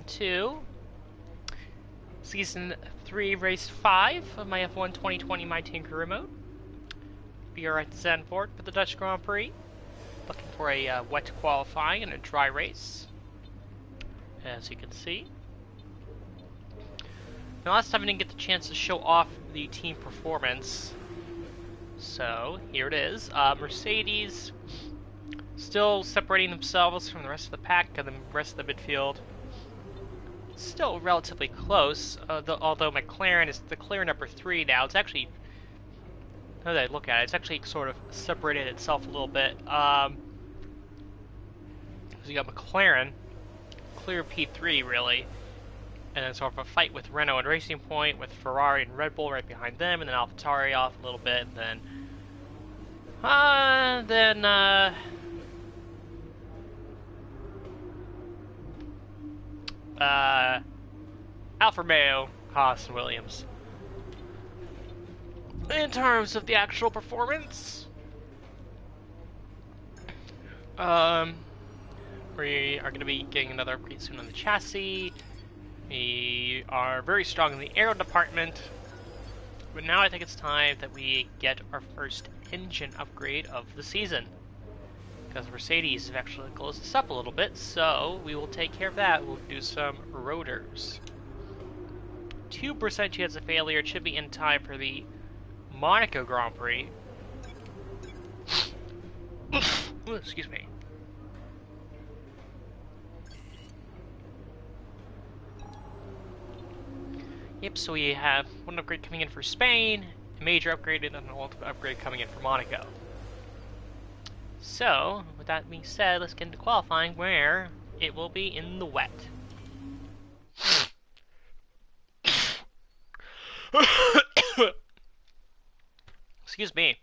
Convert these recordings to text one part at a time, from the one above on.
to Season 3, Race 5 of my F1 2020 My Tinker Remote. We are at Zandvoort for the Dutch Grand Prix, looking for a wet qualifying and a dry race, as you can see. Now, last time I didn't get the chance to show off the team performance, so here it is. Mercedes still separating themselves from the rest of the pack and the rest of the midfield. Still relatively close, although McLaren is the clear number 3 now. It's actually, now that I look at it, it's actually sort of separated itself a little bit. So you got McLaren, clear P3 really, and then sort of a fight with Renault and Racing Point, with Ferrari and Red Bull right behind them, and then AlphaTauri off a little bit, and then Alfa Romeo, Haas, and Williams. In terms of the actual performance, we are going to be getting another upgrade soon on the chassis. We are very strong in the aero department, but now I think it's time that we get our first engine upgrade of the season, because Mercedes have actually closed us up a little bit, so we will take care of that. We'll do some rotors. 2% chance of failure. It should be in time for the Monaco Grand Prix. Ooh, excuse me. Yep, so we have one upgrade coming in for Spain, a major upgrade, and an ultimate upgrade coming in for Monaco. So, with that being said, let's get into qualifying, where it will be in the wet. Excuse me.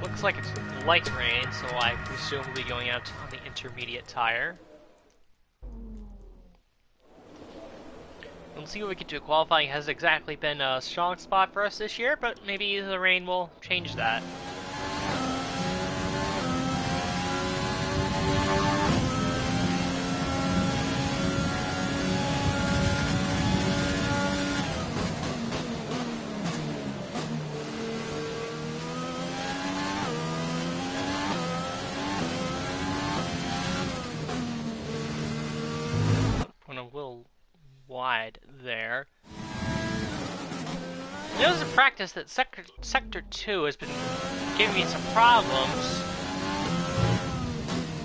Looks like it's light rain, so I presume we'll be going out on the intermediate tire. We'll see what we can do. Qualifying has exactly been a strong spot for us this year, but maybe the rain will change that. Wide there. You notice in practice that Sector 2 has been giving me some problems,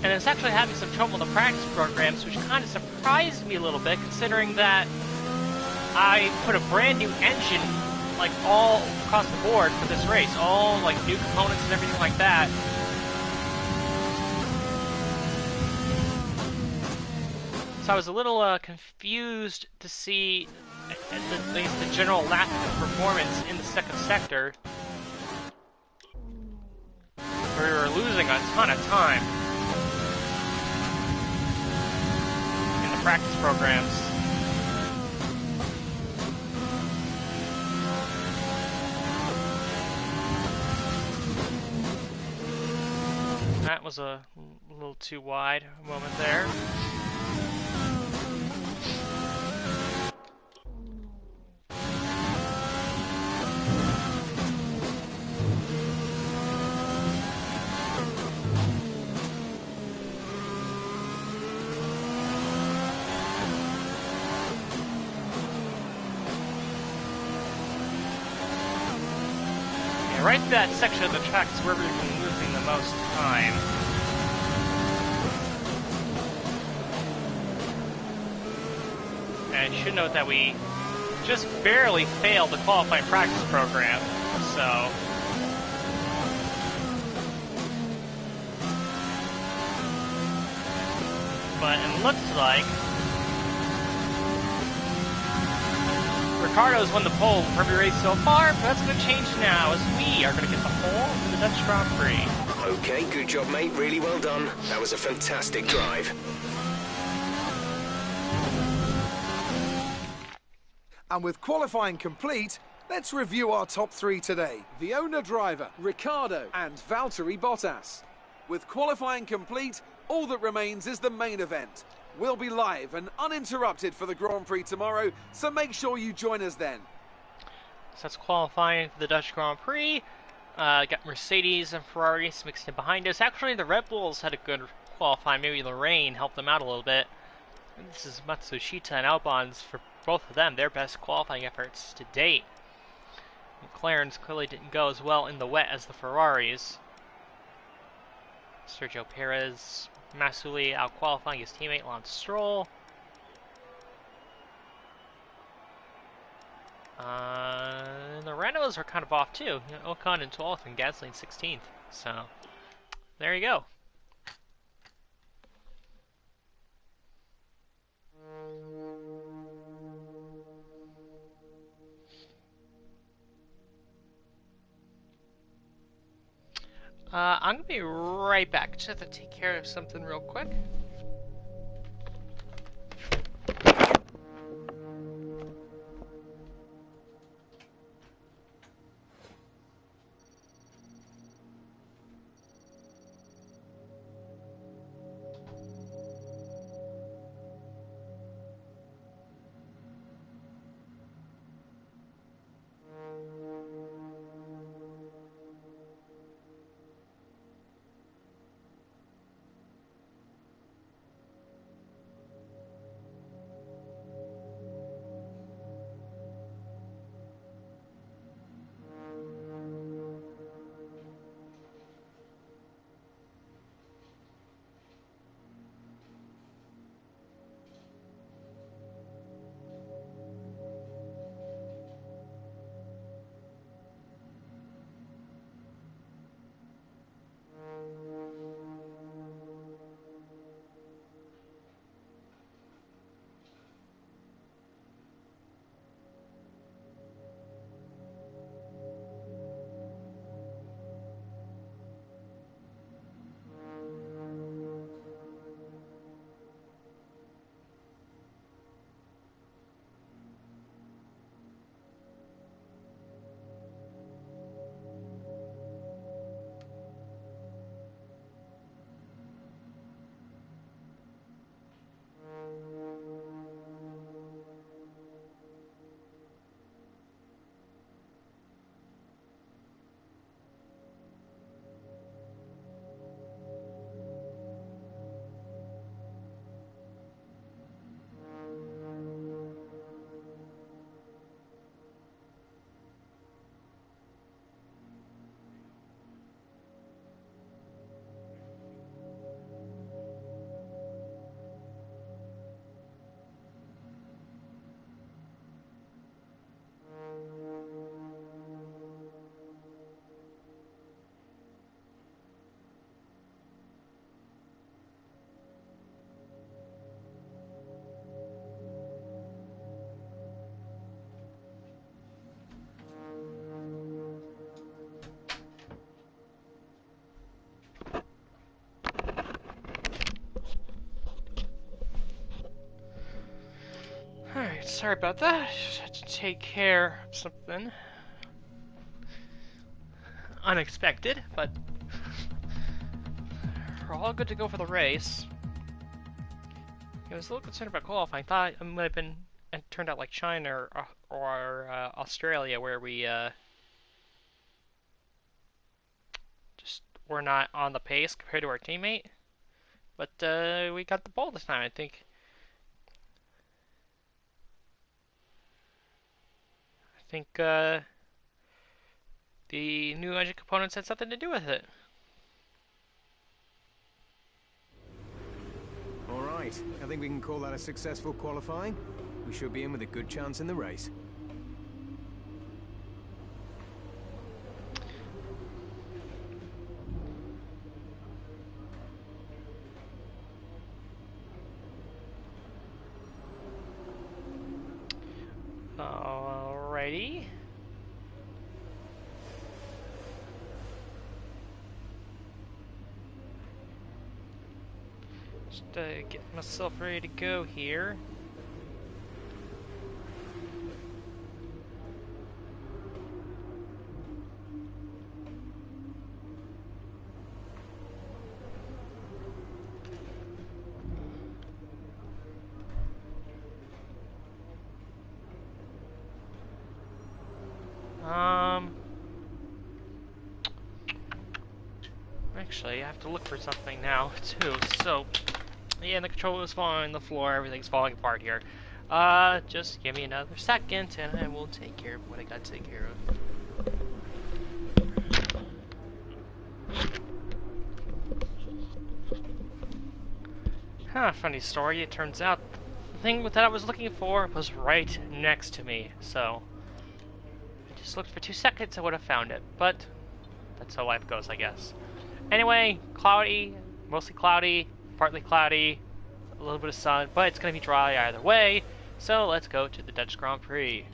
and it's actually having some trouble in the practice programs, which kind of surprised me a little bit, considering that I put a brand new engine, like, all across the board for this race, all, like, new components and everything like that. So I was a little confused to see at least the general lack of performance in the second sector, where we were losing a ton of time in the practice programs. That was a little too wide a moment there. Right through that section of the track is where we've been losing the most time. And you should note that we just barely failed the qualifying practice program, so... But it looks like Ricardo's won the pole for every race so far, but that's going to change now, as we are going to get the pole in the Dutch Grand Prix. Okay, good job, mate. Really well done. That was a fantastic drive. And with qualifying complete, let's review our top three today. The owner driver, Ricciardo and Valtteri Bottas. With qualifying complete, all that remains is the main event. We'll be live and uninterrupted for the Grand Prix tomorrow, so make sure you join us then. So that's qualifying for the Dutch Grand Prix. Got Mercedes and Ferraris mixed in behind us. Actually, the Red Bulls had a good qualifying. Maybe the rain helped them out a little bit. And this is Matsushita and Albon's, for both of them, their best qualifying efforts to date. McLaren's clearly didn't go as well in the wet as the Ferraris. Sergio Perez, massively out-qualifying his teammate Lance Stroll. The Renaults are kind of off too. You know, Ocon in 12th and Gasly in 16th. So, there you go. I'm going to be right back. Just have to take care of something real quick. Alright, sorry about that. Just had to take care of something unexpected, but we're all good to go for the race. I was a little concerned about qualifying. I thought it might have been, and turned out like China or Australia, where we just were not on the pace compared to our teammate. But we got the ball this time, I think. I think the new engine components had something to do with it. All right, I think we can call that a successful qualifying. We should be in with a good chance in the race. Alrighty. Just get myself ready to go here. Actually, I have to look for something now, too. So, yeah, the controller is falling on the floor, everything's falling apart here. Just give me another second, and I will take care of what I gotta take care of. Huh, funny story. It turns out the thing that I was looking for was right next to me, so I just looked for 2 seconds, I would have found it, but that's how life goes, I guess. Anyway, cloudy, mostly cloudy, partly cloudy, a little bit of sun, but it's going to be dry either way, so let's go to the Dutch Grand Prix.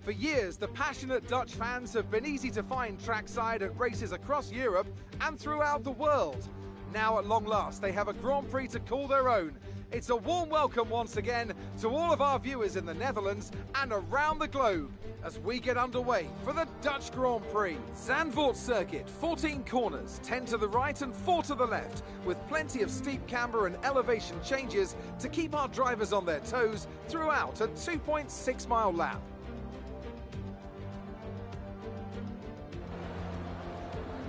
For years, the passionate Dutch fans have been easy to find trackside at races across Europe and throughout the world. Now, at long last, they have a Grand Prix to call their own. It's a warm welcome once again to all of our viewers in the Netherlands and around the globe as we get underway for the Dutch Grand Prix. Zandvoort circuit, 14 corners, 10 to the right and 4 to the left, with plenty of steep camber and elevation changes to keep our drivers on their toes throughout a 2.6-mile lap.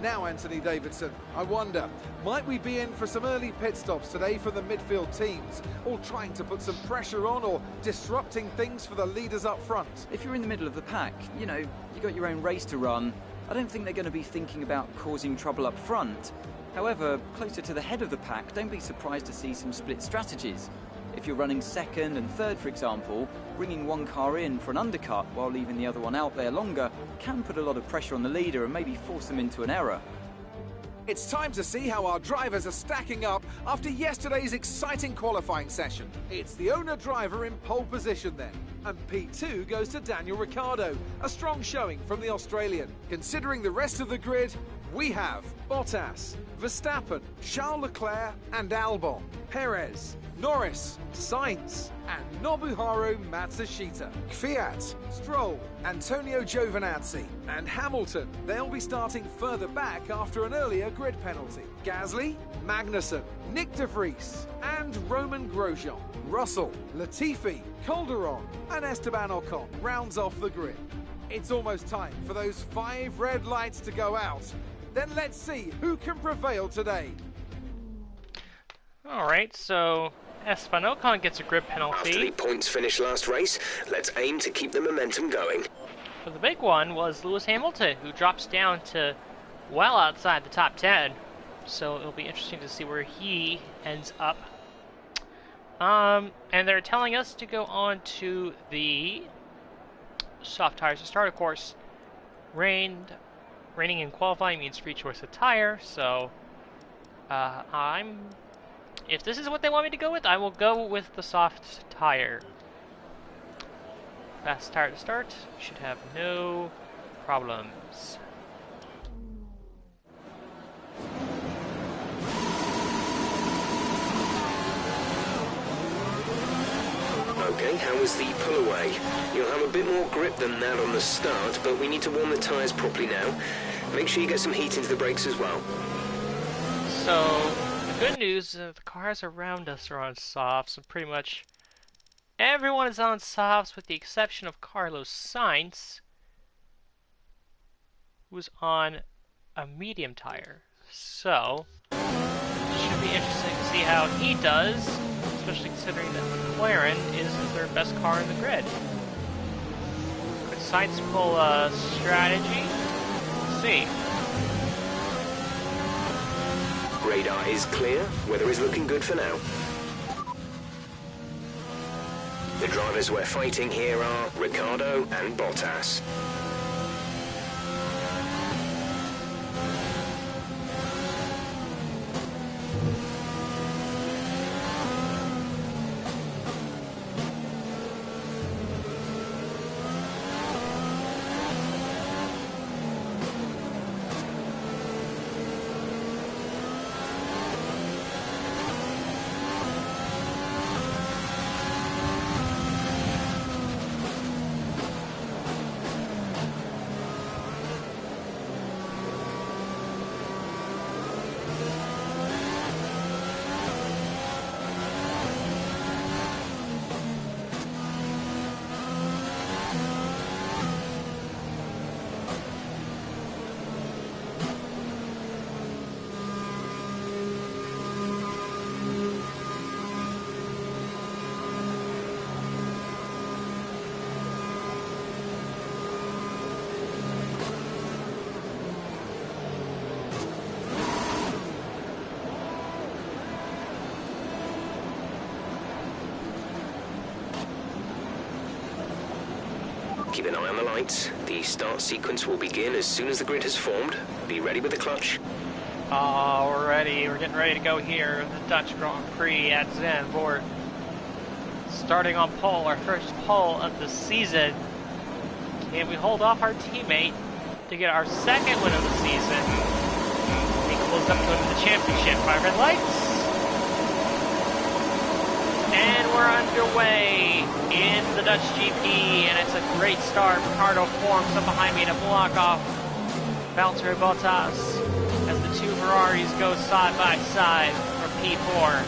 Now, Anthony Davidson, I wonder, might we be in for some early pit stops today from the midfield teams, all trying to put some pressure on or disrupting things for the leaders up front? If you're in the middle of the pack, you know, you got your own race to run. I don't think they're going to be thinking about causing trouble up front. However, closer to the head of the pack, don't be surprised to see some split strategies. If you're running second and third, for example, bringing one car in for an undercut while leaving the other one out there longer can put a lot of pressure on the leader and maybe force them into an error. It's time to see how our drivers are stacking up after yesterday's exciting qualifying session. It's the owner driver in pole position then. And P2 goes to Daniel Ricciardo, a strong showing from the Australian. Considering the rest of the grid, we have Bottas, Verstappen, Charles Leclerc and Albon, Perez, Norris, Sainz and Nobuharu Matsushita. Fiat, Stroll, Antonio Giovinazzi and Hamilton. They'll be starting further back after an earlier grid penalty. Gasly, Magnussen, Nick de Vries and Roman Grosjean. Russell, Latifi, Calderon and Esteban Ocon rounds off the grid. It's almost time for those 5 red lights to go out. Then let's see who can prevail today. Alright, so Esteban Ocon gets a grid penalty. After the points finish last race, let's aim to keep the momentum going. But the big one was Lewis Hamilton, who drops down to well outside the top 10. So it'll be interesting to see where he ends up. And they're telling us to go on to the soft tires to start, of course. Raining in qualifying means free choice of tire, so if this is what they want me to go with, I will go with the soft tire. Fast tire to start, should have no problems. Okay, how was the pull away? You'll have a bit more grip than that on the start, but we need to warm the tyres properly now. Make sure you get some heat into the brakes as well. So, the good news is the cars around us are on softs, and pretty much everyone is on softs with the exception of Carlos Sainz, who's on a medium tire. So, it should be interesting to see how he does, especially considering that McLaren is their best car in the grid. Could Sainz pull a strategy? Let's see. Radar is clear, weather is looking good for now. The drivers we're fighting here are Ricciardo and Bottas. Keep an eye on the lights. The start sequence will begin as soon as the grid has formed. Be ready with the clutch. We're ready. We're getting ready to go here. The Dutch Grand Prix at Zandvoort. Starting on pole, our first pole of the season. Can we hold off our teammate to get our second win of the season? He closed up to win the championship by red lights. And we're underway in the Dutch GP, and it's a great start. Ricardo forms up behind me to block off Valtteri Bottas as the two Ferraris go side by side for P4.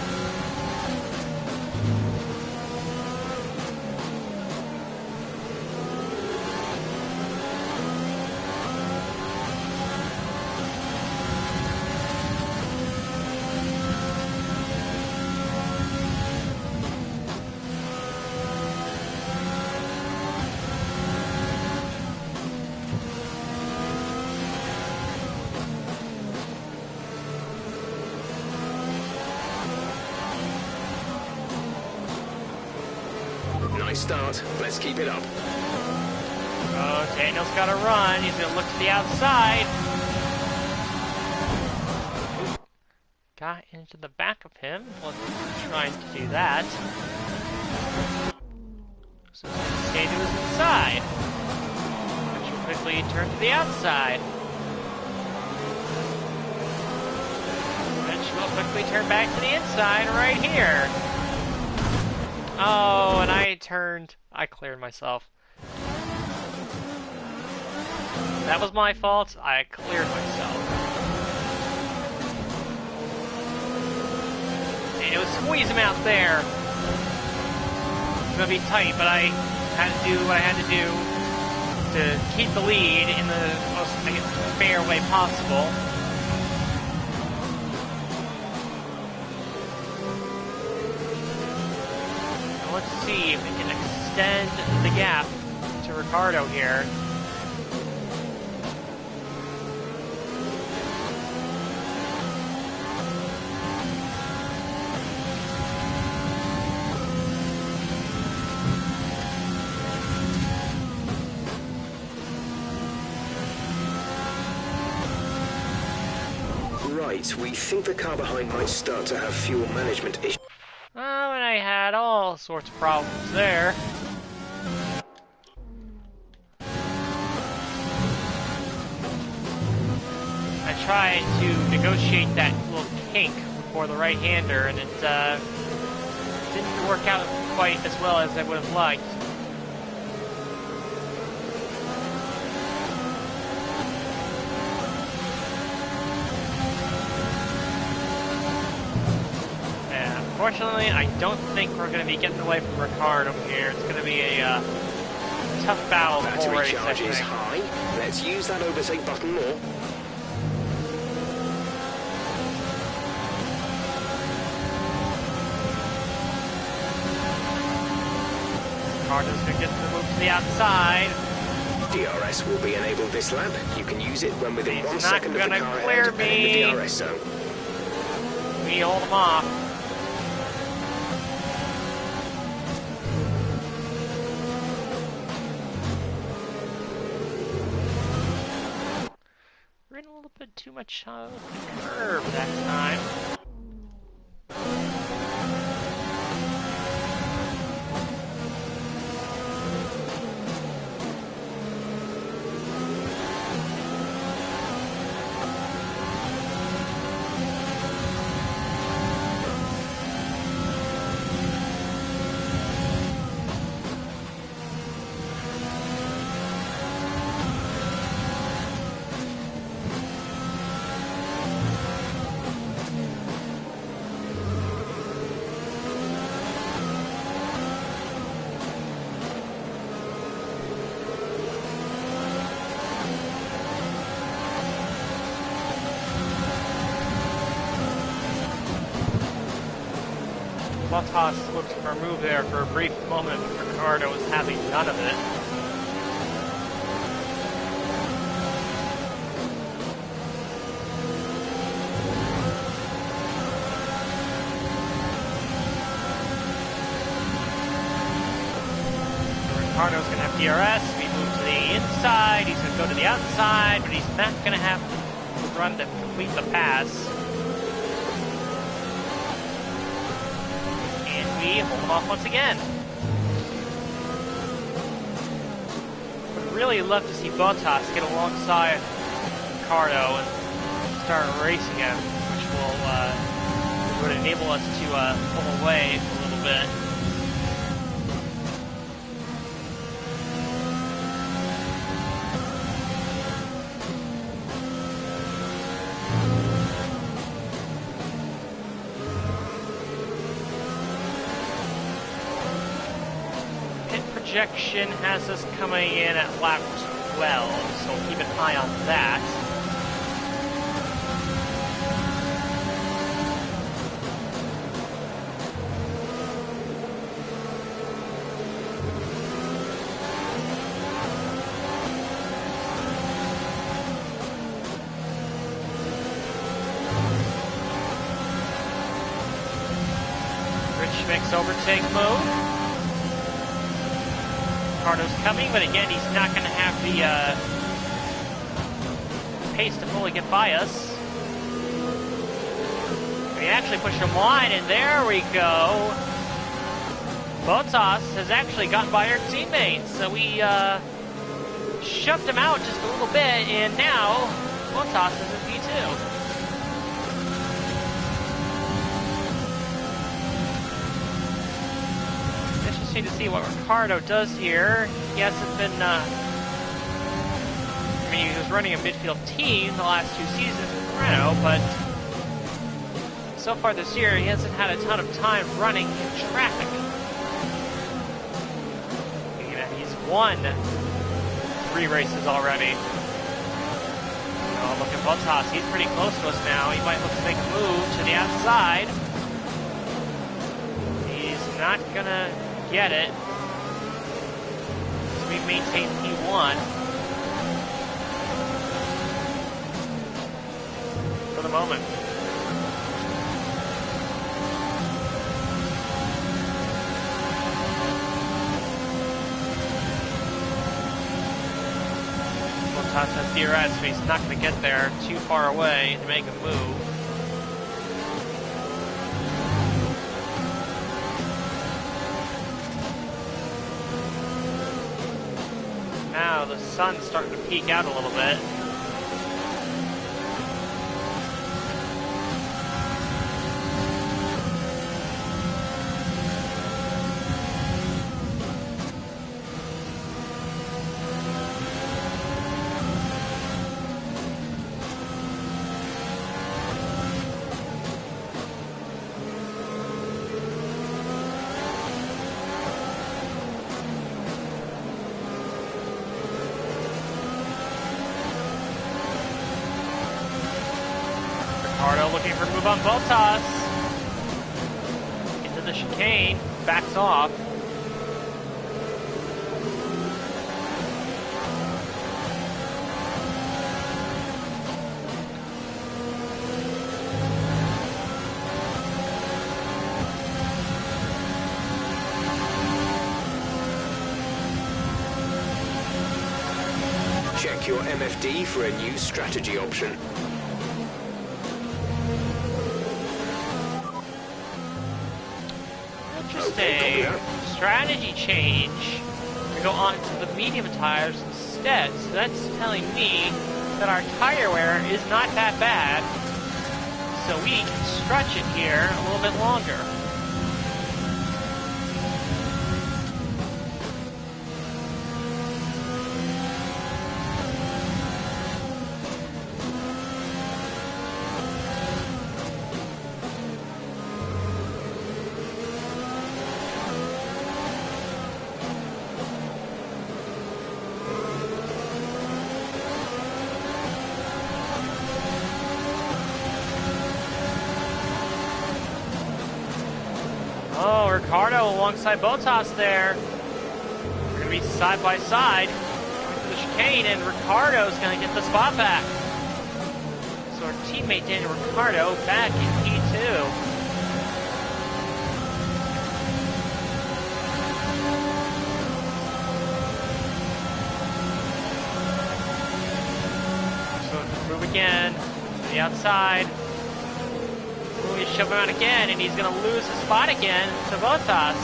Nice start. Let's keep it up. Oh, Daniel's got to run. He's going to look to the outside. Got into the back of him. Wasn't trying to do that. So Daniel was inside. Which will quickly turn to the outside. Which will quickly turn back to the inside right here. Oh, and I cleared myself. That was my fault. I cleared myself. And it was squeeze him out there. It's gonna be tight, but I had to do what I had to do to keep the lead in the most, I guess, fair way possible. Let's see if we can extend the gap to Ricardo here. Right, we think the car behind might start to have fuel management issues. Oh, and I had all sorts of problems there. I tried to negotiate that little kink for the right-hander, and it didn't work out quite as well as I would have liked. Unfortunately, I don't think we're going to be getting away from Ricardo here. It's going to be a tough battle for Battery race, charge is high. Let's use that overtake button more. Ricardo's going to get the move to the outside. DRS will be enabled this lap. You can use it when within 1 second of the car clear ahead and in the DRS zone. We hold him off. We're in a little bit too much curve that time. Bottas looked for a move there for a brief moment. Ricardo was having none of it. Ricardo's going to have DRS. We move to the inside, he's going to go to the outside, but he's not going to have to run to complete the pass. And we hold him off once again. Would really love to see Bottas get alongside Ricardo and start racing him, which would enable us to pull away a little bit. Projection has us coming in at lap 12, so we'll keep an eye on that. Rich makes overtake move. Ricardo's coming, but again, he's not going to have the pace to fully get by us. We actually push him wide, and there we go. Bottas has actually gotten by our teammate, so we shoved him out just a little bit, and now Bottas is in P2. To see what Ricardo does here. He hasn't been, I mean, he was running a midfield team the last 2 seasons with Renault, but so far this year he hasn't had a ton of time running in traffic. You know, he's won 3 races already. Oh, look at Bottas, he's pretty close to us now. He might look to make a move to the outside. He's not gonna get it. So we maintain P1 for the moment. Bottas has DRS, so he's not going to get there too far away to make a move. Now the sun's starting to peek out a little bit. Ricardo looking for a move on Bottas. Into the chicane, backs off. Check your MFD for a new strategy option. Interesting. Strategy change. We go on to the medium tires instead. So that's telling me that our tire wear is not that bad. So we can stretch it here a little bit longer. Oh, Ricardo alongside Bottas there. We're going to be side by side to the chicane, and Ricardo's going to get the spot back. So our teammate Daniel Ricciardo back in P2. the outside. Ooh, he's shoving out again, and he's gonna lose the spot again to Bottas.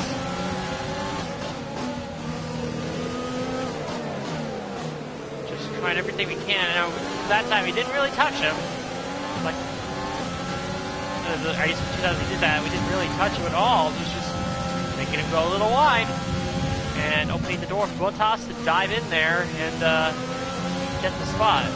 Just trying everything we can. And that time he didn't really touch him. Like, I guess 2000 we did that. We didn't really touch him at all. He was just making him go a little wide and opening the door for Bottas to dive in there and get the spot.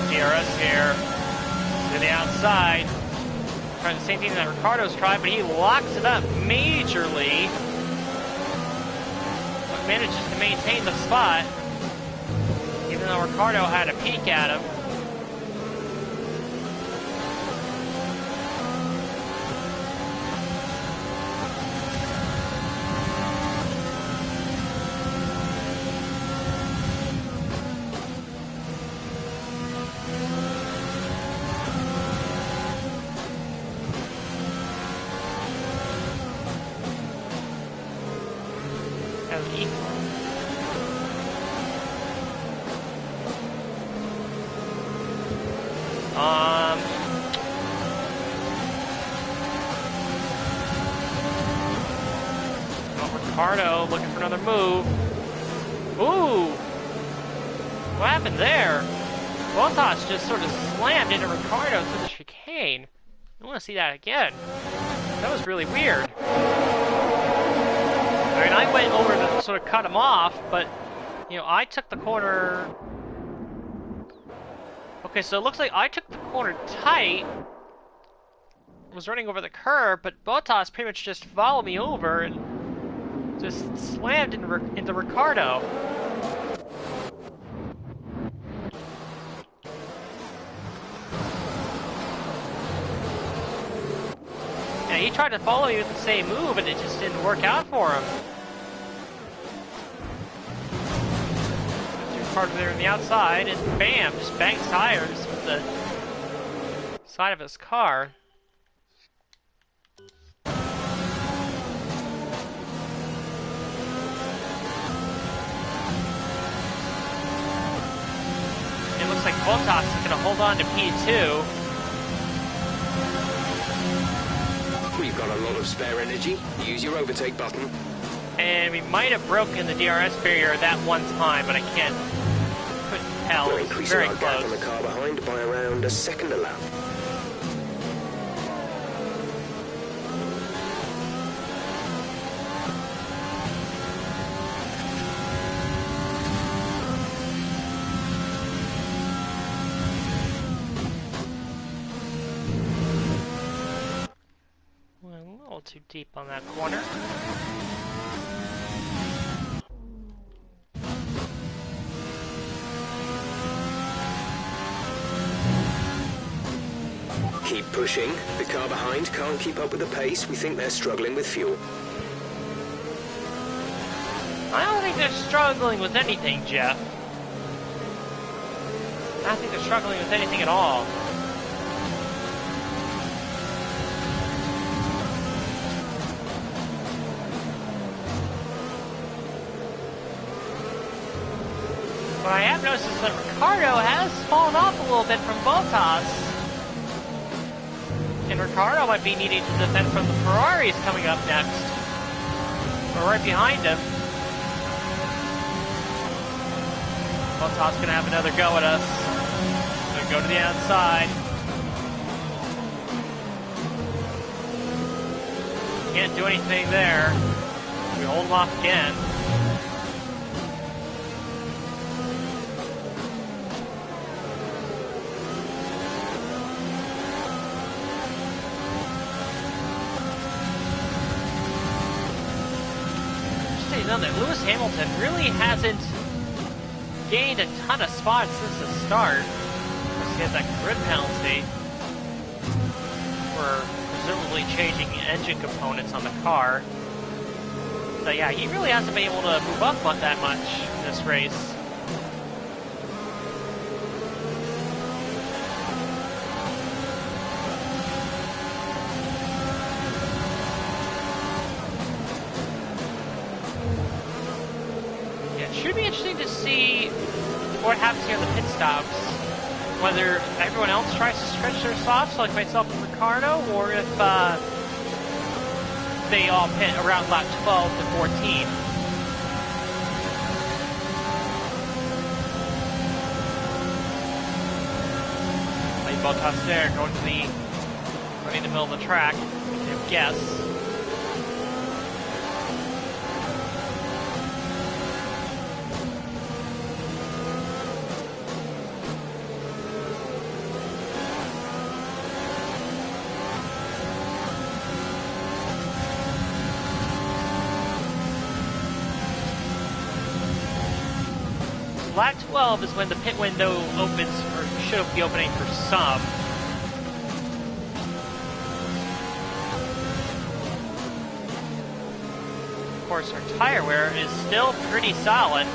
DRS here to the outside. Trying the same thing that Ricciardo's tried, but he locks it up majorly. But manages to maintain the spot, even though Ricciardo had a peek at him. Ricardo looking for another move. Ooh! What happened there? Bottas just sort of slammed into Ricardo through the chicane. I want to see that again. That was really weird. I mean, I went over to sort of cut him off, but, you know, I took the corner... Okay, so it looks like I took the corner tight, was running over the curb, but Bottas pretty much just followed me over and just slammed into Ricardo. Yeah, he tried to follow me with the same move, and it just didn't work out for him. Ricardo there on the outside, and bam, just bangs tires with the side of his car. It looks like Bottas is going to hold on to P2. We've got a lot of spare energy. Use your overtake button. And we might have broken the DRS barrier that one time, but I couldn't tell. We're It was increasing very our gap on close. the car behind by around a second a lap. A little too deep on that corner. Keep pushing. The car behind can't keep up with the pace. We think they're struggling with fuel. I don't think they're struggling with anything, Jeff. I don't think they're struggling with anything at all. What I have noticed is that Ricardo has fallen off a little bit from Bottas. And Ricardo might be needing to defend from the Ferraris coming up next. Or right behind him. Bottas gonna have another go at us. Gonna go to the outside. Can't do anything there. We hold him off again. you know that Lewis Hamilton really hasn't gained a ton of spots since the start. He has that grid penalty for presumably changing engine components on the car. So yeah, he really hasn't been able to move up on that much in this race. Yeah, it should be interesting to see what happens here in the pit stops. Whether everyone else tries to stretch their softs, like myself and Ricardo, or if they all pit around lap 12 to 14. Like Bottas there, going to the running in the middle of the track. I guess. Lap 12 is when the pit window opens, or should be opening for some. Of course, our tire wear is still pretty solid.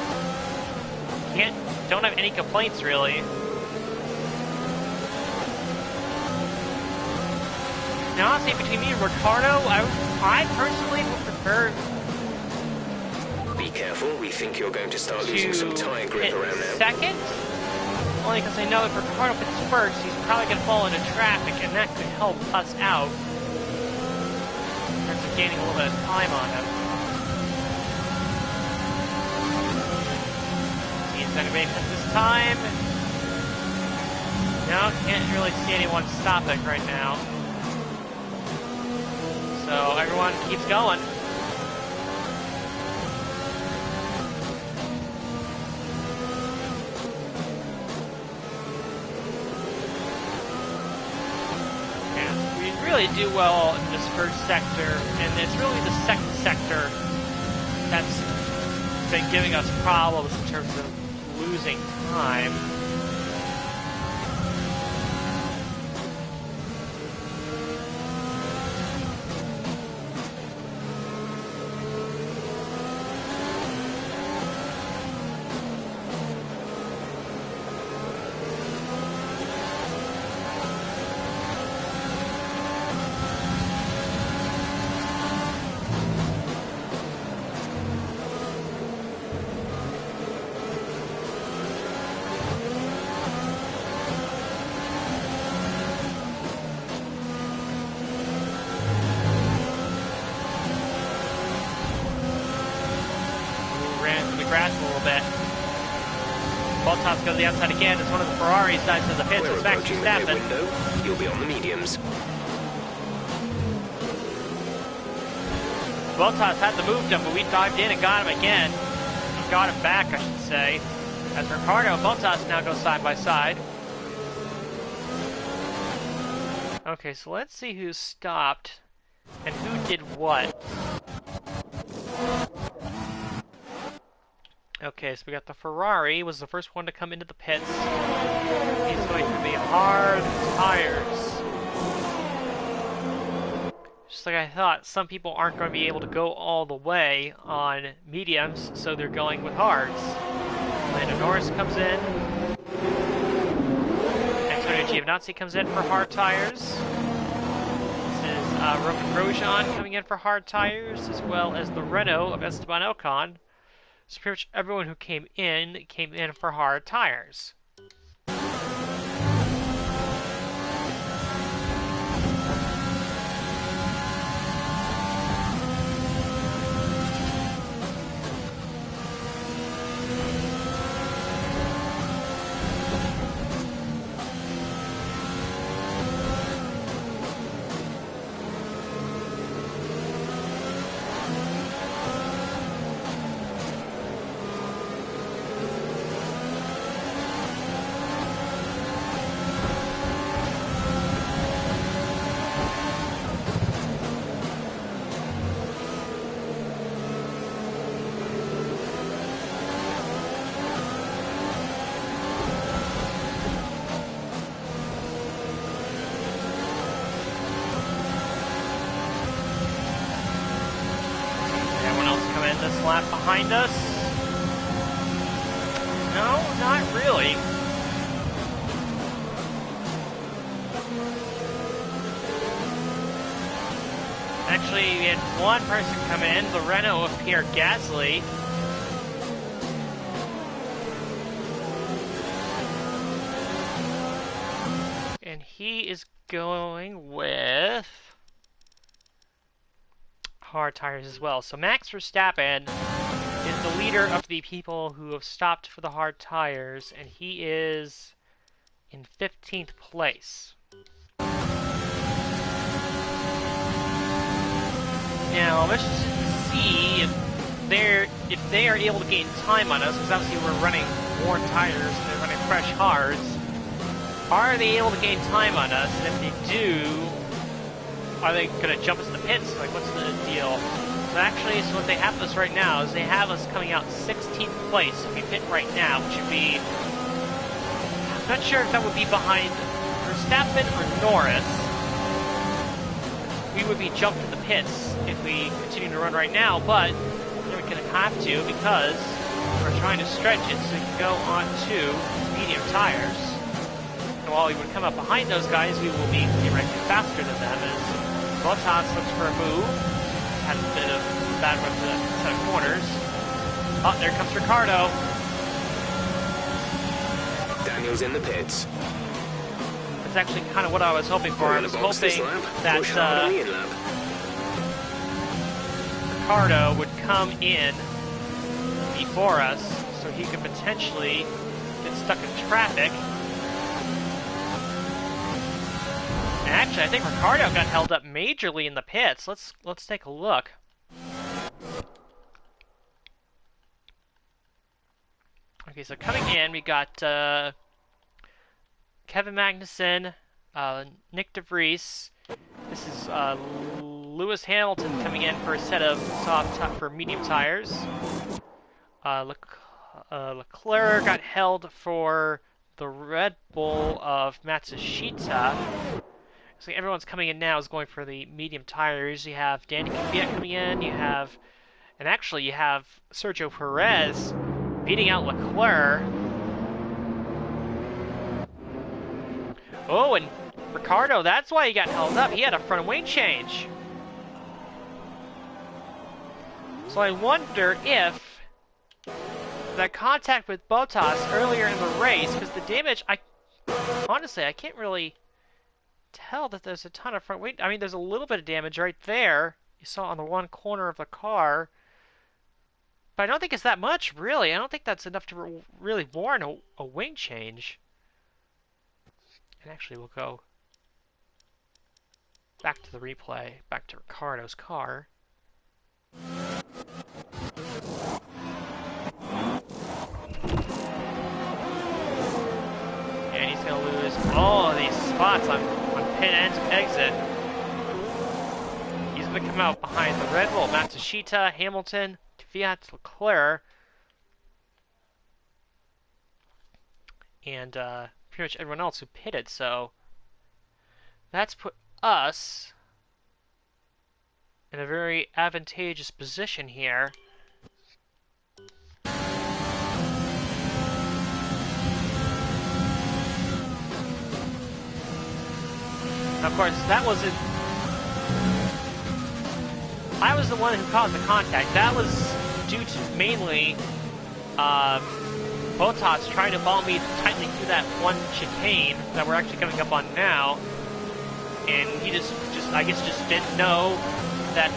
Don't have any complaints really. Now, honestly, between me and Ricardo, I personally would prefer. Be careful, we think you're going to start losing some tyre grip around now. Second? Only because I know if Ricardo pits first, he's probably going to fall into traffic, and that could help us out. In terms of gaining a little bit of time on him. He's going to make it this time. No, can't really see anyone stopping right now. So everyone keeps going. Really do well in this first sector, and it's really the second sector that's been giving us problems in terms of losing time. Grass a little bit. Bottas goes the outside again as one of the Ferraris dives to the pits. It's Max Verstappen. You'll be on the mediums. Bottas had the move done, but we dived in and got him again. Got him back, I should say. As Ricardo and Bottas now go side by side. Okay, so let's see who stopped and who did what. Okay, so we got the Ferrari, was the first one to come into the pits. He's going to be hard tires. Just like I thought, some people aren't going to be able to go all the way on mediums, so they're going with hards. Lando Norris comes in. Antonio Giovinazzi comes in for hard tires. This is Roman Grosjean coming in for hard tires, as well as the Renault of Esteban Ocon. So pretty much everyone who came in for hard tires. this lap behind us? No, not really. Actually, we had one person come in, the Renault of Pierre Gasly. And he is going with hard tires as well. So Max Verstappen is the leader of the people who have stopped for the hard tires, and he is in 15th place. Now, let's just see if they are able to gain time on us, because obviously we're running worn tires and they're running fresh hards. Are they able to gain time on us? And if they do, are they going to jump us in the pits? Like, what's the deal? So actually, so what they have us right now is they have us coming out 16th place. If we pit right now, which would be... I'm not sure if that would be behind Verstappen or Norris. We would be jumped in the pits if we continue to run right now, but we're going to have to because we're trying to stretch it so we can go on to medium tires. And while we would come up behind those guys, we will be theoretically faster than them as Bottas looks for a move. Had a bit of bad run to the set of corners. Oh, there comes Ricardo. Daniel's in the pits. That's actually kind of what I was hoping for. I was hoping that Ricardo would come in before us so he could potentially get stuck in traffic. And actually, I think Ricardo got held up majorly in the pits. Let's take a look. Okay, so coming in, we got Kevin Magnussen, Nick DeVries. This is Lewis Hamilton coming in for a set of for medium tires. Leclerc got held for the Red Bull of Matsushita. So everyone's coming in now is going for the medium tires. You have Danny Kvyat coming in. You have Sergio Perez beating out Leclerc. Oh, and Ricardo, that's why he got held up. He had a front wing change. So I wonder if that contact with Bottas earlier in the race, because the damage, honestly, I can't really tell that there's a ton of front wing. I mean, there's a little bit of damage right there. You saw on the one corner of the car. But I don't think it's that much, really. I don't think that's enough to really warrant a wing change. And actually, we'll go back to the replay, back to Ricardo's car. And he's going to lose all of these spots on pit and exit. He's going to come out behind the Red Bull, Matsushita, Hamilton, Kvyat, Leclerc, and pretty much everyone else who pitted. So that's put us in a very advantageous position here. Of course, that wasn't... I was the one who caused the contact. That was due to mainly Bottas trying to follow me tightly through that one chicane that we're actually coming up on now. And he just I guess, just didn't know that...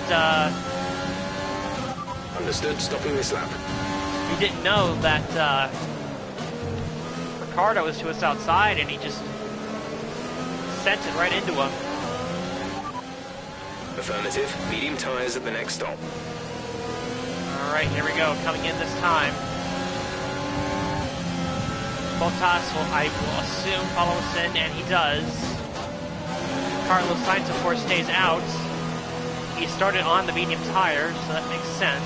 Understood. Stopping this lap. He didn't know that Ricardo was to us outside, and he just sent it right into him. Affirmative. Medium tyres at the next stop. Alright, here we go. Coming in this time. Bottas will, I will assume, follow us in, and he does. Carlos Sainz, of course, stays out. He started on the medium tire, so that makes sense.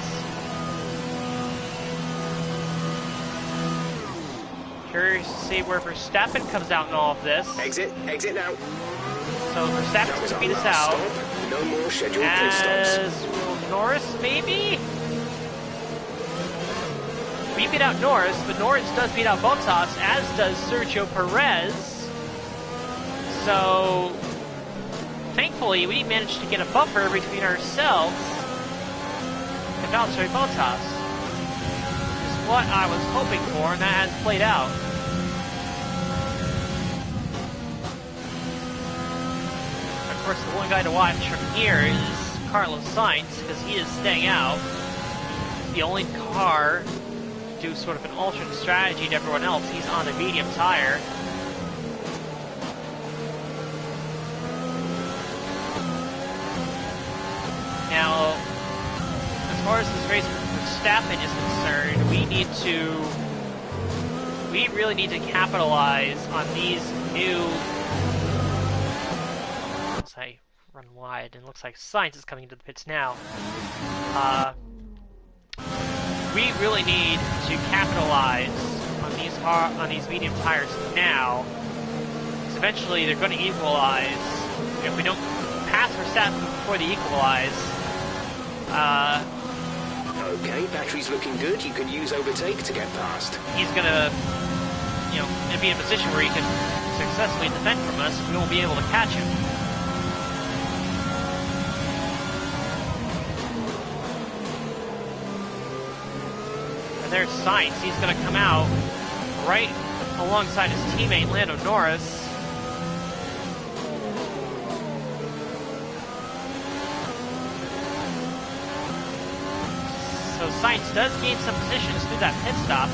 Curious to see where Verstappen comes out in all of this. Exit now. So Verstappen's going to beat us out. No more scheduled pit stops. As will Norris, maybe? he beat out Norris, but Norris does beat out Bottas, as does Sergio Perez. So, thankfully, we managed to get a buffer between ourselves and Valtteri Bottas. Is what I was hoping for, and that has played out. Of course, the one guy to watch from here is Carlos Sainz, because he is staying out. The only car to do sort of an alternate strategy to everyone else. He's on a medium tire. Now, as far as this race for Verstappen is concerned, we really need to capitalize on these new. Once I run wide, and it looks like Sainz is coming into the pits now. We really need to capitalize on these medium tires now, because eventually they're going to equalize. If we don't pass Verstappen before they equalize, Okay, battery's looking good. You can use overtake to get past. he's going to, be in a position where he can successfully defend from us. We won't be able to catch him. And there's Sainz. He's going to come out right alongside his teammate Lando Norris. So Sainz does gain some positions through that pit stop.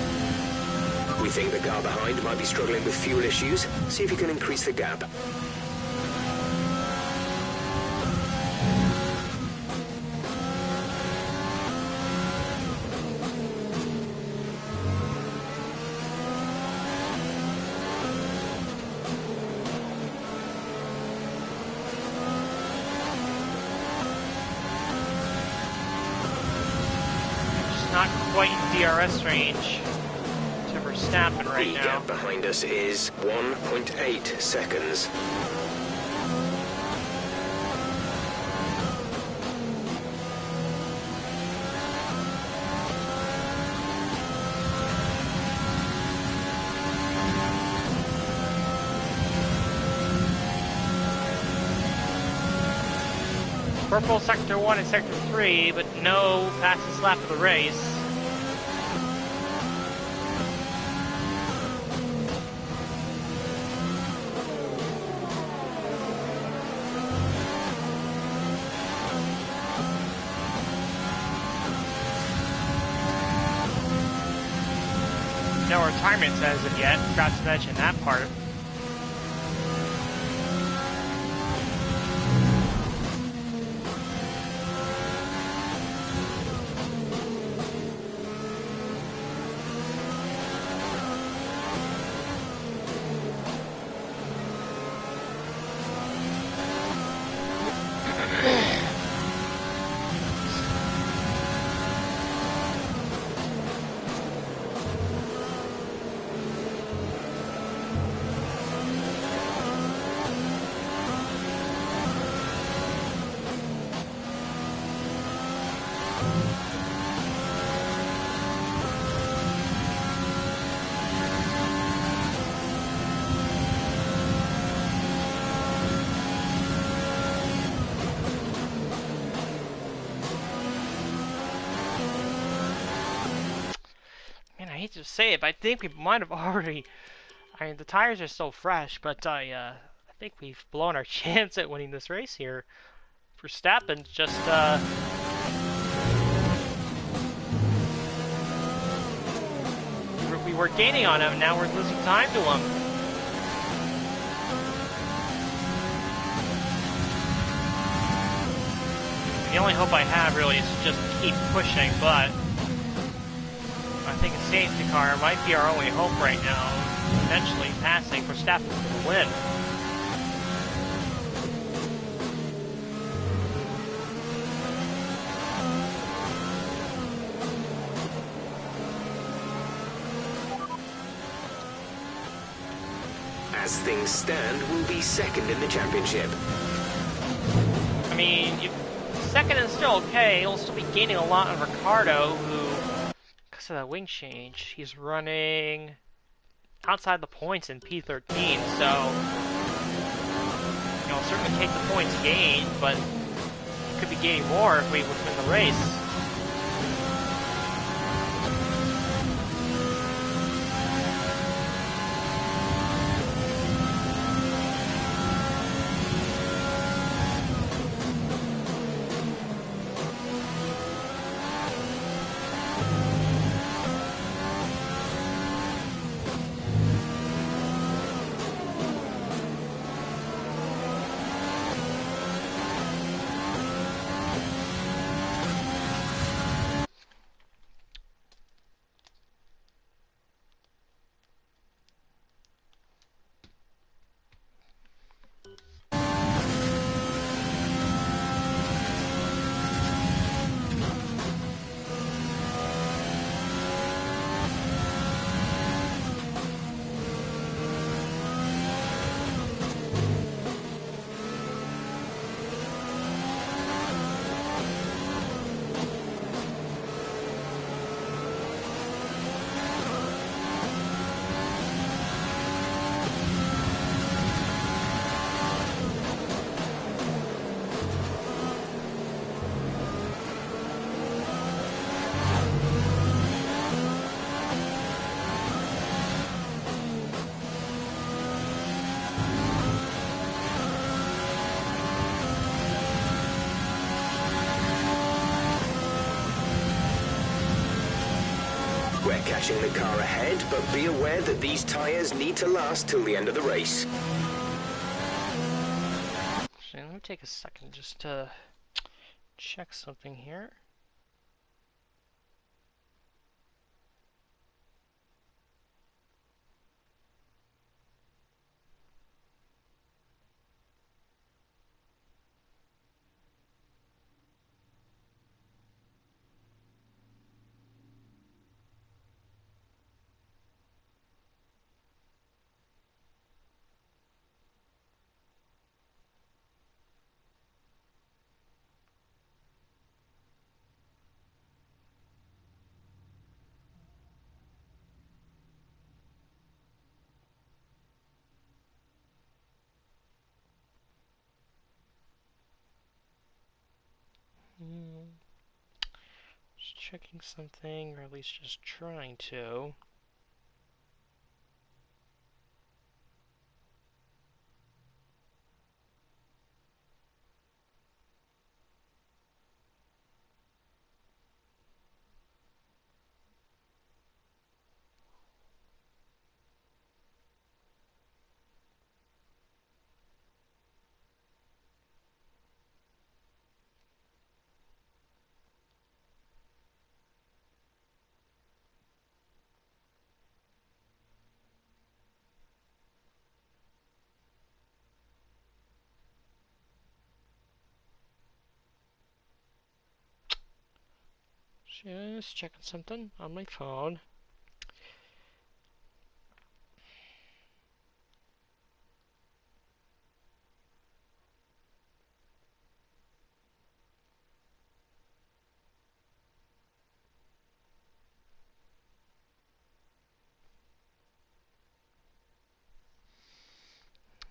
We think the car behind might be struggling with fuel issues. See if you can increase the gap. Not quite in DRS range to Verstappen right The now. gap behind us is 1.8 seconds. Purple Sector 1 and Sector 3, but no fastest lap of the race. No retirements as of yet, forgot to mention that part. I hate to say it, but I think we might have already. I mean, the tires are still fresh, but I think we've blown our chance at winning this race here. Verstappen just we were gaining on him. Now we're losing time to him. The only hope I have really is to just keep pushing, but I think a safety car might be our only hope right now, potentially passing Verstappen for the win. As things stand, we'll be second in the championship. I mean, second is still okay. He'll still be gaining a lot on Ricciardo, who looks at that wing change, he's running outside the points in P13, so certainly take the points gained, but he could be gaining more if we win the race. We're catching the car ahead, but be aware that these tyres need to last till the end of the race. Actually, let me take a second just to check something here. Just checking something, or at least just trying to. Just checking something on my phone.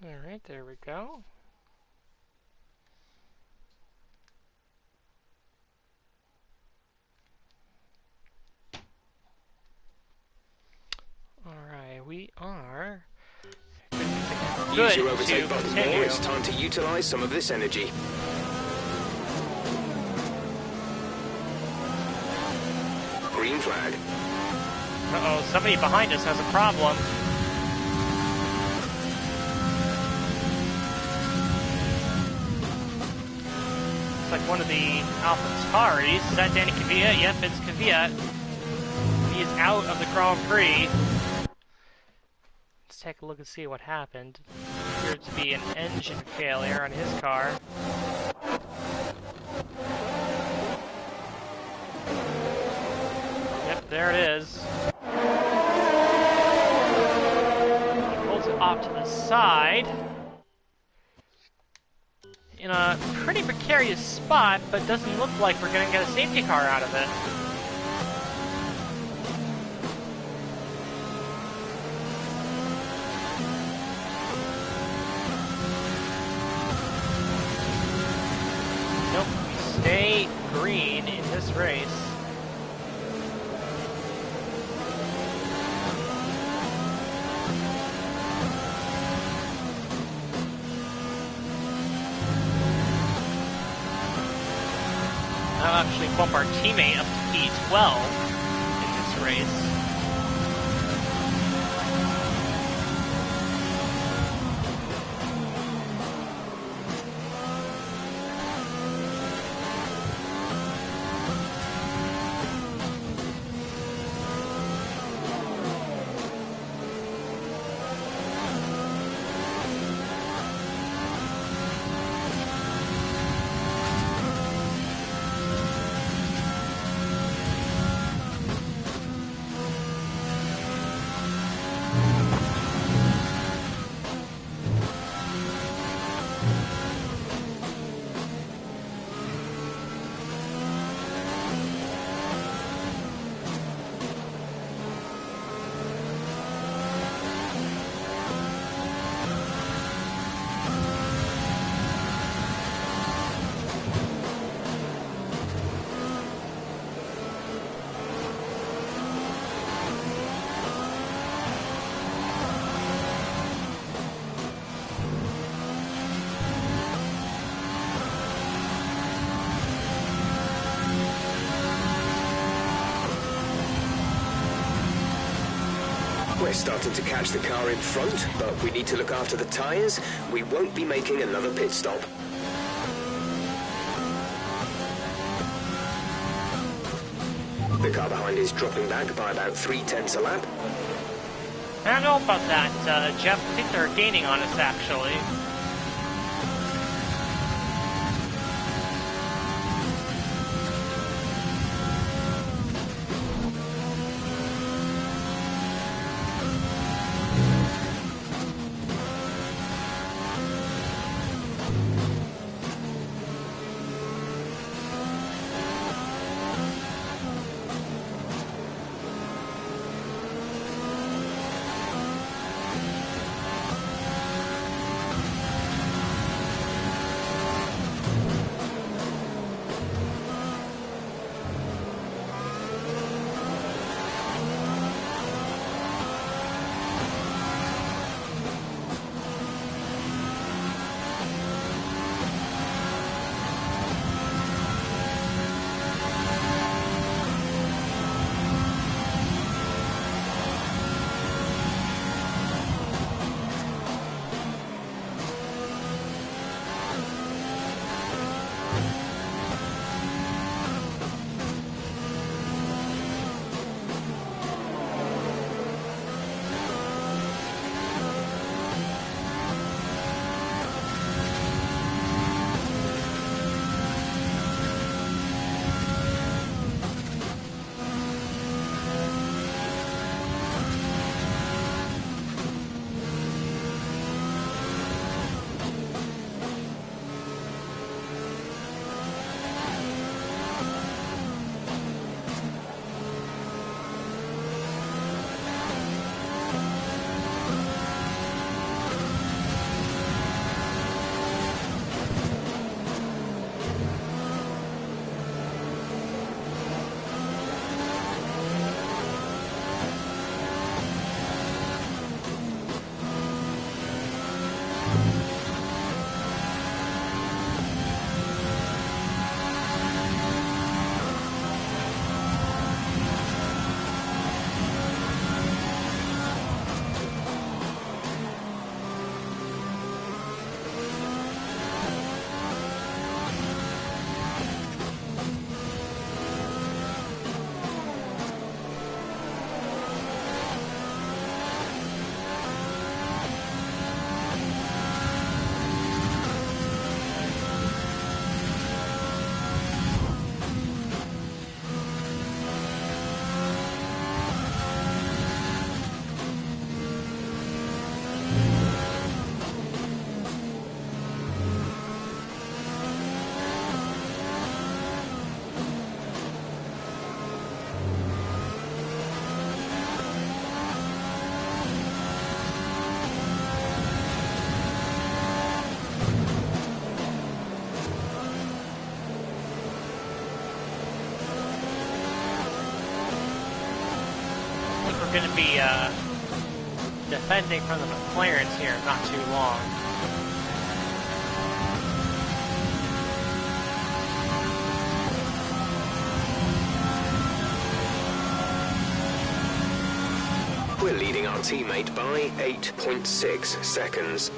Alright, there we go. Alright, we are Use your overtake button more. It's time to utilize some of this energy. Green flag. Uh-oh, somebody behind us has a problem. It's like one of the AlphaTauris. Is that Danny Kvyat? Yep, it's Kvyat. He is out of the Grand Prix. Let's take a look and see what happened. There appeared to be an engine failure on his car. Yep, there it is. He pulls it off to the side. In a pretty precarious spot, but doesn't look like we're going to get a safety car out of it. this race. I'll actually bump our teammate up to P12 in this race. We're starting to catch the car in front, but we need to look after the tyres. We won't be making another pit stop. The car behind is dropping back by about 0.3 a lap. I don't know about that, Jeff. I think they're gaining on us, actually. think we're going to be defending from the McLarens here in not too long. We're leading our teammate by 8.6 seconds.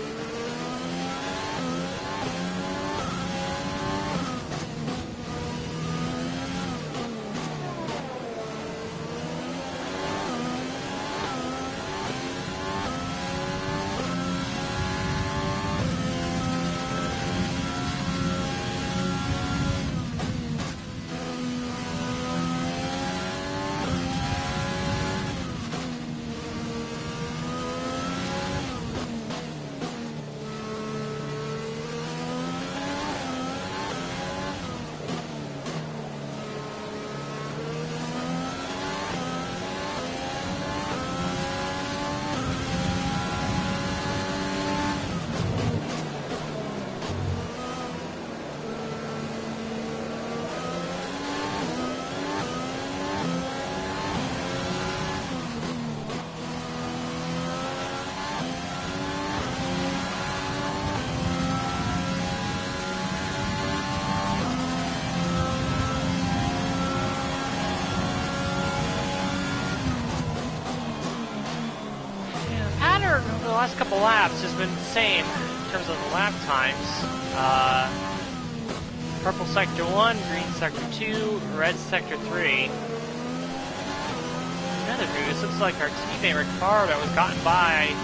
Over the last couple laps has been the same in terms of the lap times. Purple sector 1, green sector 2, red sector 3. Another news, looks like our teammate Ricardo was gotten by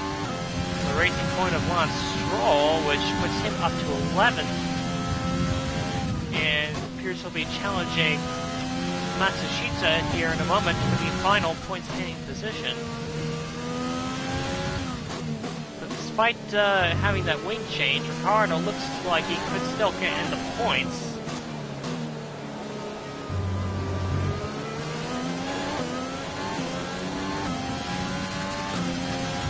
the racing point of Lance Stroll, which puts him up to 11th. And appears he'll be challenging Matsushita here in a moment for the final points-taking position. Despite having that wing change, Ricardo looks like he could still get in the points.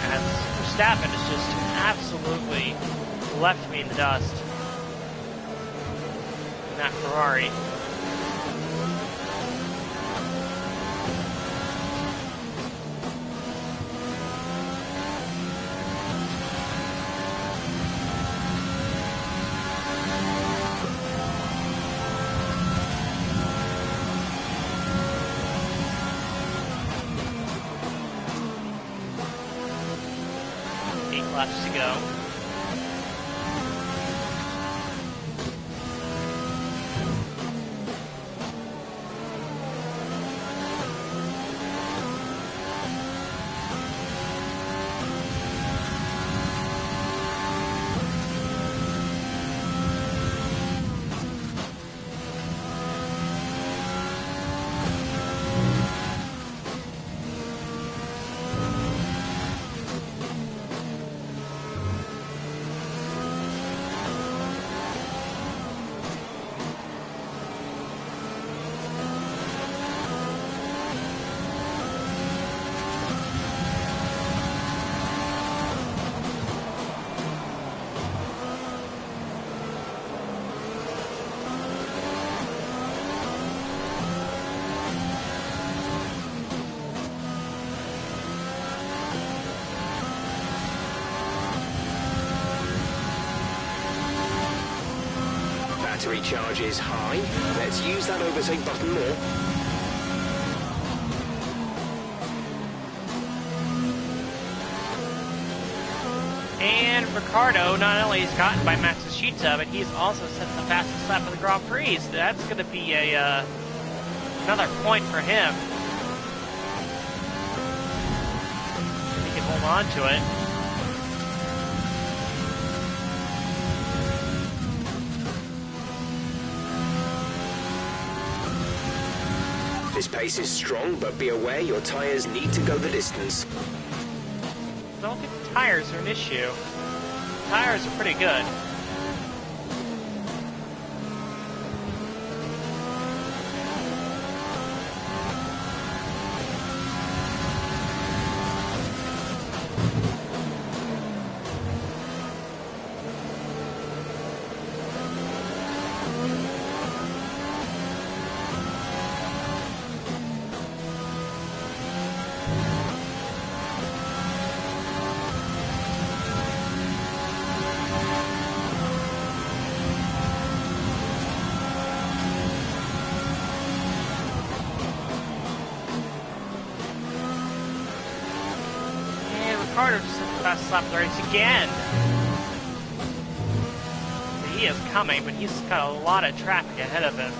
And Verstappen has just absolutely left me in the dust in that Ferrari. Laps to go. Battery charge is high. Let's use that overtake button more. And Ricardo not only has gotten by Matsushita, but he's also set the fastest lap of the Grand Prix. So that's going to be a another point for him. If he can hold on to it. This pace is strong, but be aware your tyres need to go the distance. I don't think the tires are an issue. Tires are pretty good. Ricardo just hit the fastest lap of the race again. He is coming, but he's got a lot of traffic ahead of him.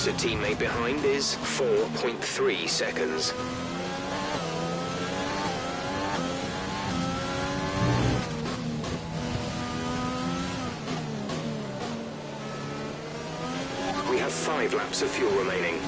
To teammate behind is 4.3 seconds. We have 5 laps of fuel remaining.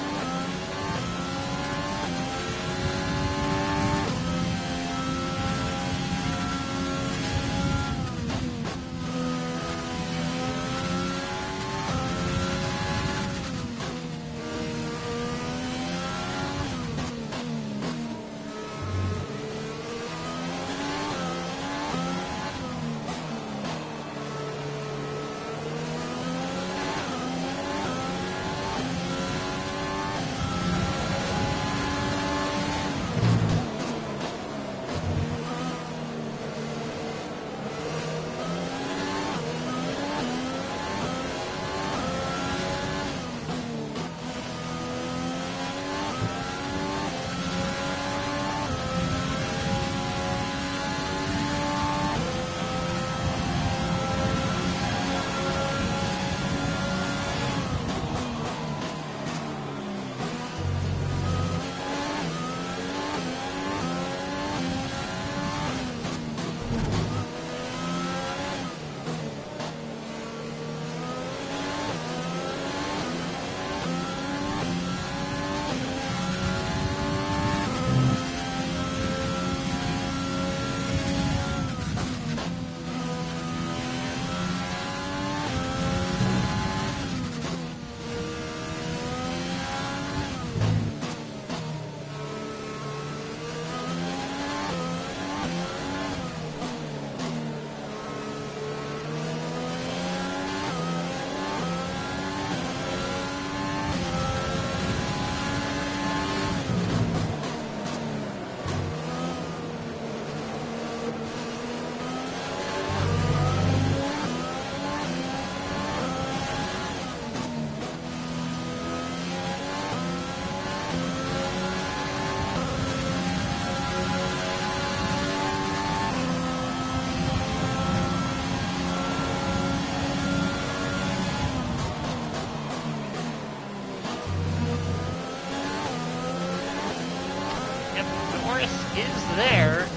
Is there.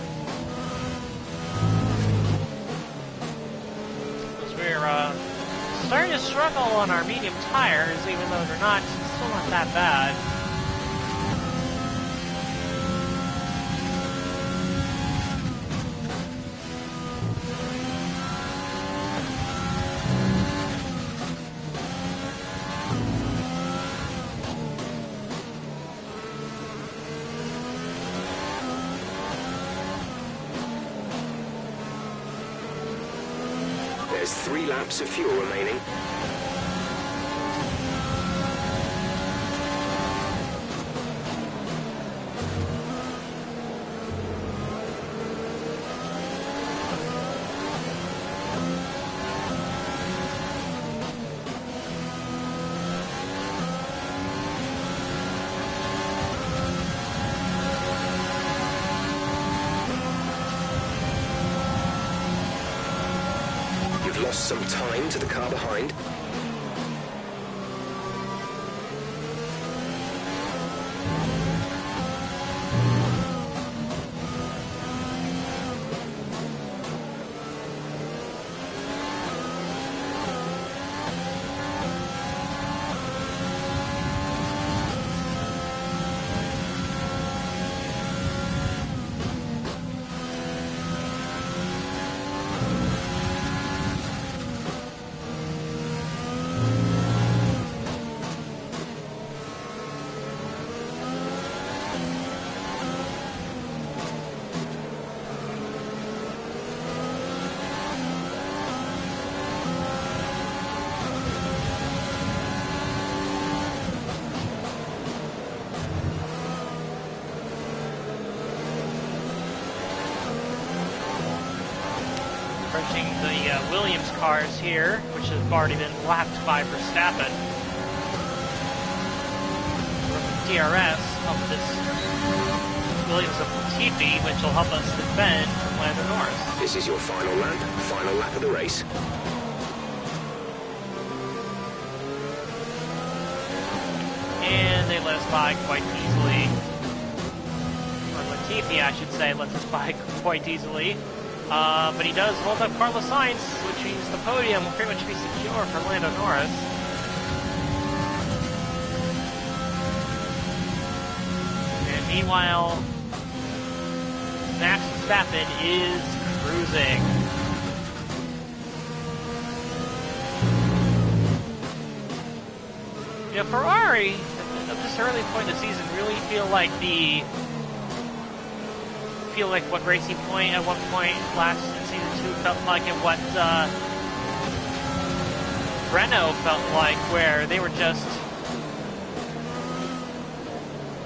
Because we're starting to struggle on our medium tires, even though they're not still not that bad. There's 3 laps of fuel remaining. Lost some time to the car behind. approaching the Williams cars here, which have already been lapped by Verstappen. From DRS off of this Williams of Latifi, which will help us defend Lando Norris. This is your final lap of the race. And they let us by quite easily. Or Latifi, I should say, lets us by quite easily. But he does hold up Carlos Sainz, which means the podium will pretty much be secure for Lando Norris. And meanwhile, Max Verstappen is cruising. You know, Ferrari, at this early point in the season, really feel like what Racing Point at one point last season 2 felt like, and what Renault felt like, where they were just,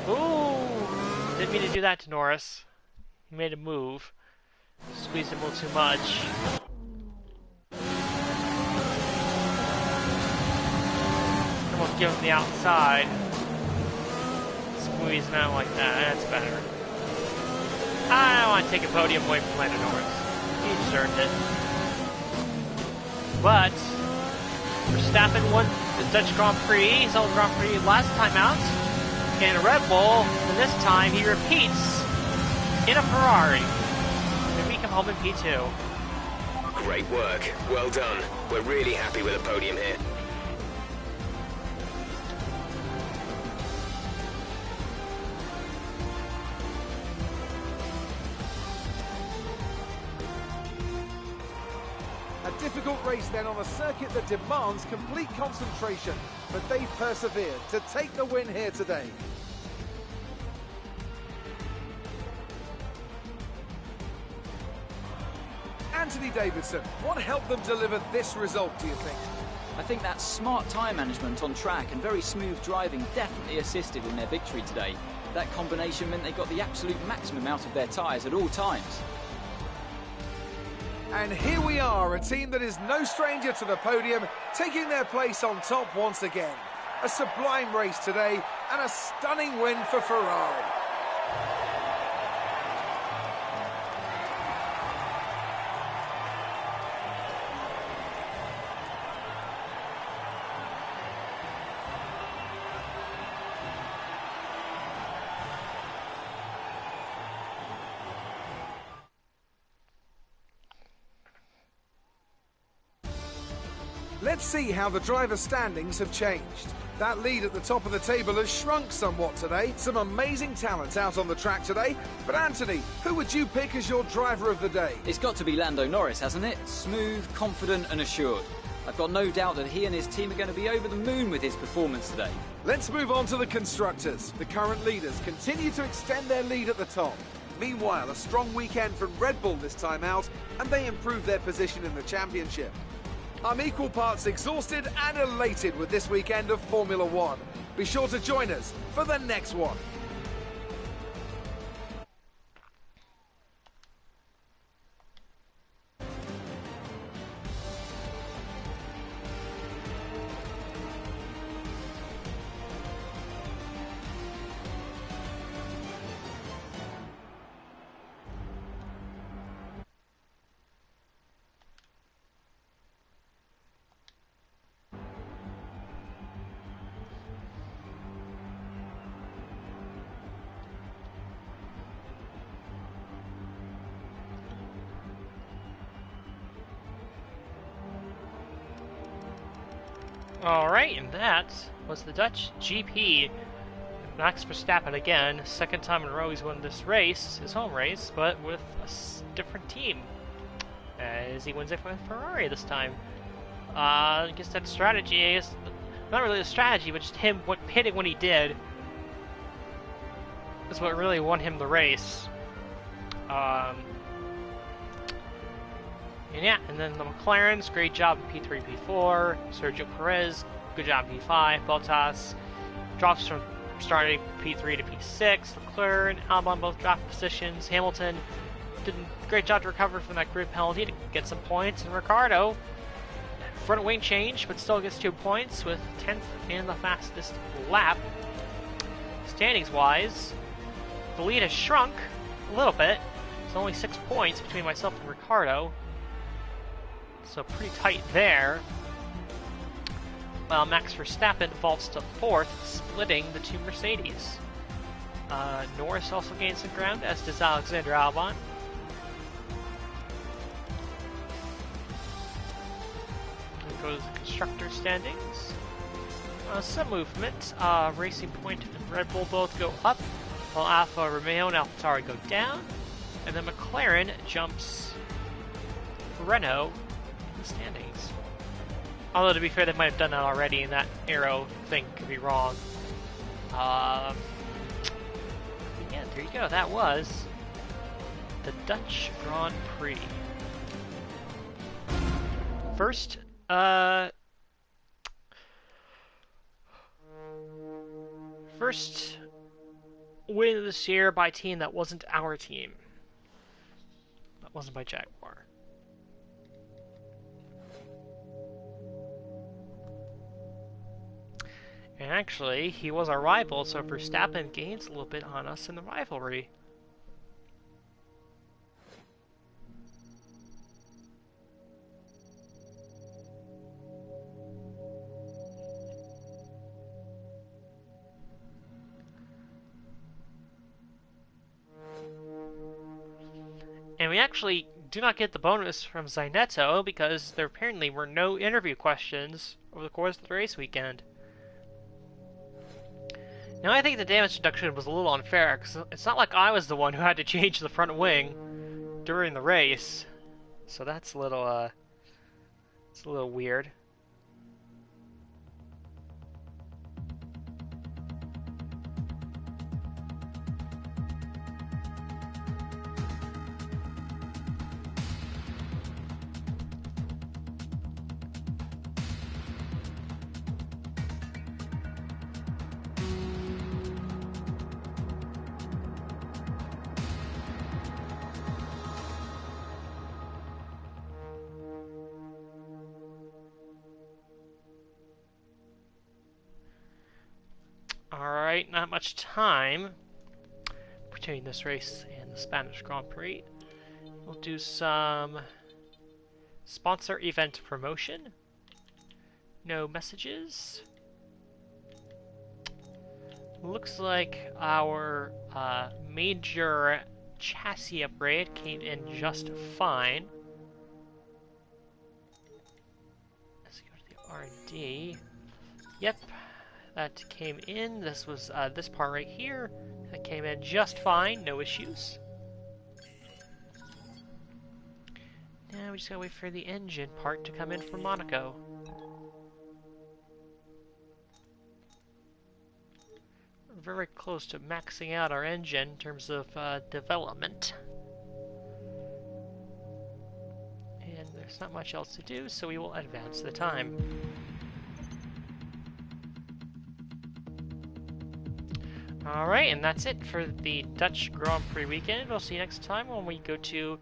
ooh, didn't mean to do that to Norris. He made a move, squeezed him a little too much. And we'll give him the outside, squeeze him out like that. That's better. I don't want to take a podium away from Lando Norris. He deserved it. But Verstappen won the Dutch Grand Prix, his own Grand Prix last time out in a Red Bull, and this time he repeats in a Ferrari. Maybe he come home in P2. Great work. Well done. We're really happy with the podium here. A difficult race then on a circuit that demands complete concentration, but they've persevered to take the win here today. Anthony Davidson, what helped them deliver this result, do you think? I think that smart tyre management on track and very smooth driving definitely assisted in their victory today. That combination meant they got the absolute maximum out of their tyres at all times. And here we are, a team that is no stranger to the podium, taking their place on top once again. A sublime race today, and a stunning win for Ferrari. Let's see how the driver standings have changed. That lead at the top of the table has shrunk somewhat today. Some amazing talent out on the track today. But Anthony, who would you pick as your driver of the day? It's got to be Lando Norris, hasn't it? Smooth, confident and assured. I've got no doubt that he and his team are going to be over the moon with his performance today. Let's move on to the constructors. The current leaders continue to extend their lead at the top. Meanwhile, a strong weekend from Red Bull this time out, and they improve their position in the championship. I'm equal parts exhausted and elated with this weekend of Formula One. Be sure to join us for the next one. Alright, and that was the Dutch GP. Max Verstappen again, second time in a row he's won this race, his home race, but with a different team. As he wins it with Ferrari this time. I guess that strategy is not really a strategy, but just him hitting when he did is what really won him the race. And yeah, and then the McLarens, great job in P3, P4. Sergio Perez, good job in P5. Bottas drops from starting P3 to P6. Leclerc and Albon both dropped positions. Hamilton did a great job to recover from that grid penalty to get some points. And Ricardo, front wing change, but still gets 2 points with 10th and the fastest lap. Standings-wise, the lead has shrunk a little bit. It's only 6 points between myself and Ricardo, so pretty tight there. While Max Verstappen vaults to 4th, splitting the 2 Mercedes. Norris also gains some ground, as does Alexander Albon. Here goes the constructor standings. Some movement. Racing Point and Red Bull both go up, while Alfa Romeo and AlphaTauri go down. And then McLaren jumps Renault in the standings. Although, to be fair, they might have done that already, and that arrow thing could be wrong. Yeah, there you go. That was the Dutch Grand Prix. First win this year by a team that wasn't our team. That wasn't by Jaguar. And actually, he was our rival, so Verstappen gains a little bit on us in the rivalry. And we actually do not get the bonus from Zainetto because there apparently were no interview questions over the course of the race weekend. Now, I think the damage deduction was a little unfair, because it's not like I was the one who had to change the front wing during the race. So that's a little, it's a little weird. Alright, not much time between this race and the Spanish Grand Prix. We'll do some sponsor event promotion. No messages. Looks like our major chassis upgrade came in just fine. Let's go to the R&D. Yep. That came in. This was this part right here. That came in just fine, no issues. Now we just gotta wait for the engine part to come in from Monaco. We're very close to maxing out our engine in terms of development. And there's not much else to do, so we will advance the time. Alright, and that's it for the Dutch Grand Prix weekend. We'll see you next time when we go to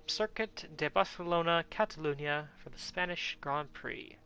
Circuit de Barcelona, Catalunya for the Spanish Grand Prix.